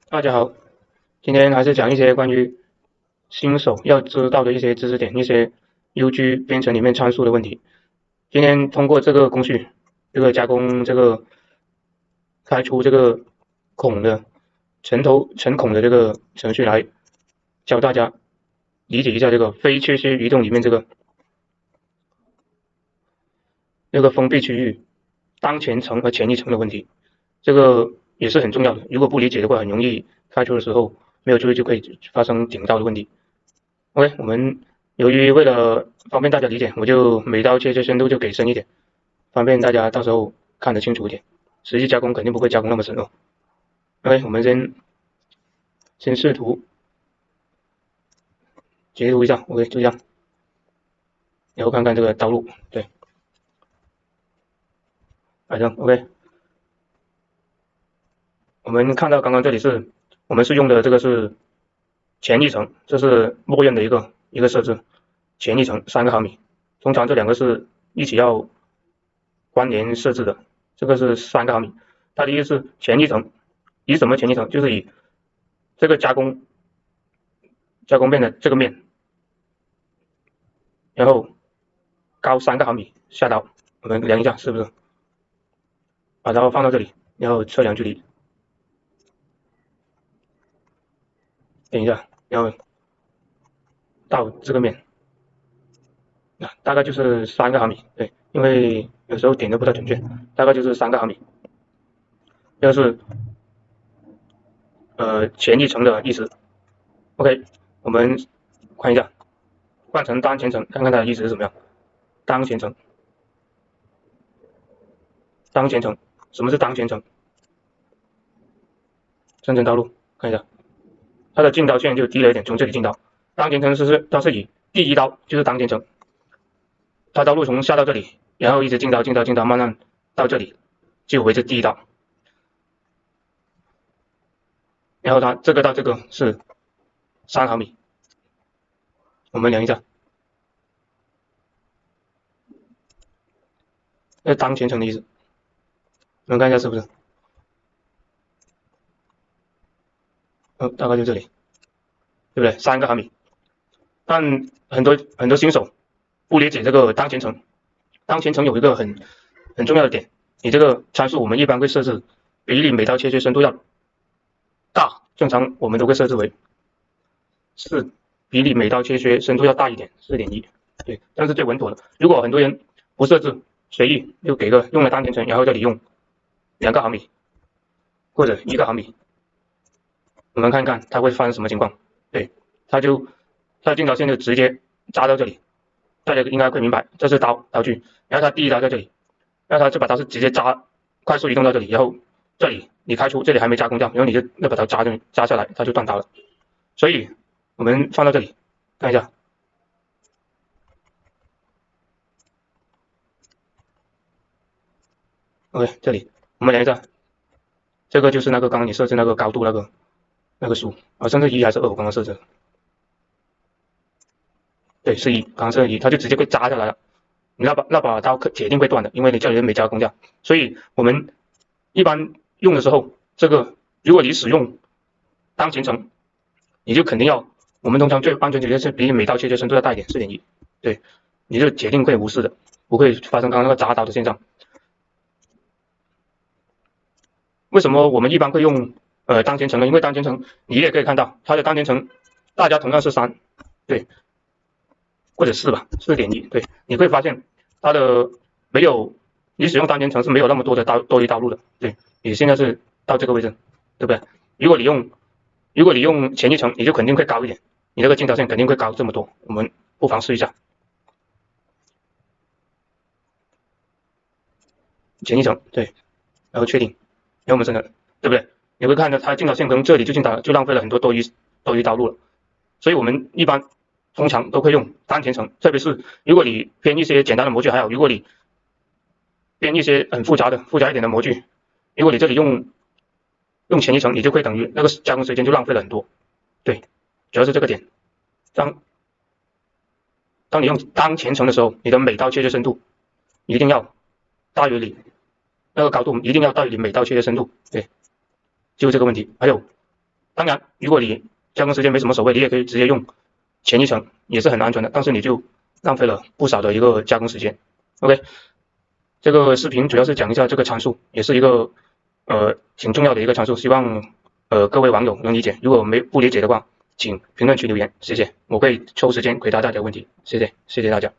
大家好，今天还是讲一些关于新手要知道的一些知识点，一些 UG 编程里面参数的问题。今天通过这个工序，这个加工这个开出这个孔的成孔的这个程序来教大家理解一下这个非切削移动里面这个封闭区域当前层和前一层的问题，这个也是很重要的。如果不理解的话，很容易开出的时候没有注意就可以发生顶到的问题。OK，我们由于为了方便大家理解，我就每刀切深度就给深一点，方便大家到时候看得清楚一点。实际加工肯定不会加工那么深哦。OK，我们先试图截图一下，OK，就这样，然后看看这个道路，对，反正 OK。我们看到刚刚这里是我们是用的这个是前一层，这是默认的一个设置，前一层3个毫米，通常这两个是一起要关联设置的，这个是3个毫米，它的意思是前一层，以什么前一层？就是以这个加工面的这个面，然后高3个毫米下刀，我们量一下是不是？把刀放到这里，然后测量距离，等一下，然后到这个面。大概就是3个毫米，对，因为有时候点的不太准确，大概就是3个毫米，这是前一层的意思。OK，我们看一下，换成当前层，看看它的意思是什么样。当前层，当前层，什么是当前层？生成道路，看一下，它的进刀线就低了一点，从这里进刀。当前层它是以第一刀就是当前层，它道路从下到这里，然后一直进刀，慢慢到这里，就为这第一刀。然后它这个到这个是3毫米，我们量一下，这当前层的意思，我们看一下是不是？大概就这里，对不对？3个毫米。但很多新手不理解这个当前层，当前层有一个很重要的点，你这个参数我们一般会设置比例每刀切削深度要大，正常我们都会设置为4比例每刀切削深度要大一点，4.1，对，这样是最稳妥的。如果很多人不设置，随意就给个用了当前层，然后这里用2个毫米或者1个毫米，我们看看它会发生什么情况。对，它的进刀线就直接扎到这里，大家应该会明白，这是刀具，然后它第一刀在这里，然后它这把刀是直接扎，快速移动到这里，然后这里你开出，这里还没加工掉，然后你就那把刀扎下来，它就断刀了。所以我们放到这里看一下，OK，这里我们量一下，这个就是那个刚刚你设置那个高度那个数，好像是1还是2，我刚刚设置，对，是1，刚刚设1，它就直接被扎下来了。你那把刀铁定会断的，因为你这里没加工掉。所以我们一般用的时候，这个如果你使用当前层，你就肯定要，我们通常最安全解决是比每刀切削深度要大一点，4.1，对，你就铁定会无视的，不会发生刚刚那个扎刀的现象。为什么我们一般会用当前层呢？因为当前层你也可以看到它的当前层，大家同样是3，对，或者4吧，4.1，对，你会发现它的没有你使用当前层是没有那么多的多余道路的，对，你现在是到这个位置，对不对？如果你用前一层，你就肯定会高一点，你这个进刀线肯定会高这么多，我们不妨试一下前一层，对，然后确定，然后我们生成，对不对？你会看到它进刀线从这里就进刀，就浪费了很多多余道路了，所以我们一般通常都会用当前层，特别是如果你偏一些简单的模具还好，如果你编一些很复杂一点的模具，如果你这里用前一层，你就会等于那个加工时间就浪费了很多。对，主要是这个点。当你用当前层的时候，你的每刀切削深度一定要大于你那个高度，一定要大于你每刀切削深度。对，就这个问题。还有当然，如果你加工时间没什么所谓，你也可以直接用前一层，也是很安全的，但是你就浪费了不少的一个加工时间。OK， 这个视频主要是讲一下这个参数，也是一个挺重要的一个参数，希望各位网友能理解。如果不理解的话，请评论区留言，谢谢，我会抽时间回答大家问题，谢谢大家。